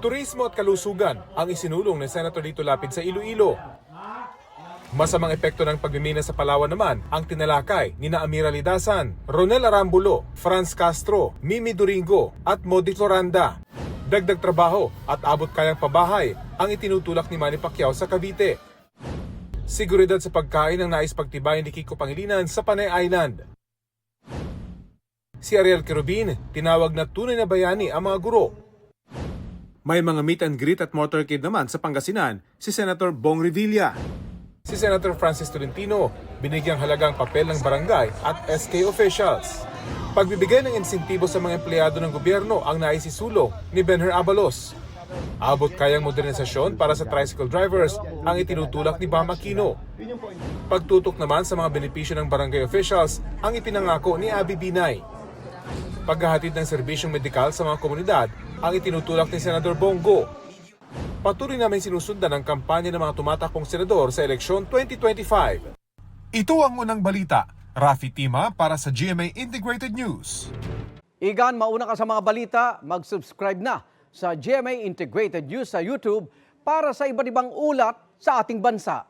Turismo at kalusugan ang isinulong ni Senator Lito Lapid sa Iloilo. Masamang epekto ng pagmimina sa Palawan naman ang tinalakay ni na Amira Lidasan, Ronel Arambulo, Franz Castro, Mimi Doringo at Modi Floranda. Dagdag trabaho at abot kayang pabahay ang itinutulak ni Manny Pacquiao sa Cavite. Seguridad sa pagkain ang nais pagtibayin ni Kiko Pangilinan sa Panay Island. Si Ariel Querubin, tinawag na tunay na bayani ang mga guro. May mga meet and greet at motorcade naman sa Pangasinan si Senator Bong Revilla. Si Senator Francis Tolentino, binigyang halagang papel ng barangay at SK officials. Pagbibigay ng insentibo sa mga empleyado ng gobyerno ang naisisulong ni Benher Abalos. Abot kayang modernisasyon para sa tricycle drivers ang itinutulak ni Bam Aquino. Pagtutok naman sa mga benepisyo ng barangay officials ang ipinangako ni Abby Binay. Paghahatid ng serbisyong medikal sa mga komunidad ang itinutulak ni Senador Bongo. Patuloy namin sinusundan ang kampanya ng mga tumatakbong senador sa eleksyon 2025. Ito ang unang balita. Rafi Tima para sa GMA Integrated News. Igan, mauna ka sa mga balita, mag-subscribe na sa GMA Integrated News sa YouTube para sa iba't ibang ulat sa ating bansa.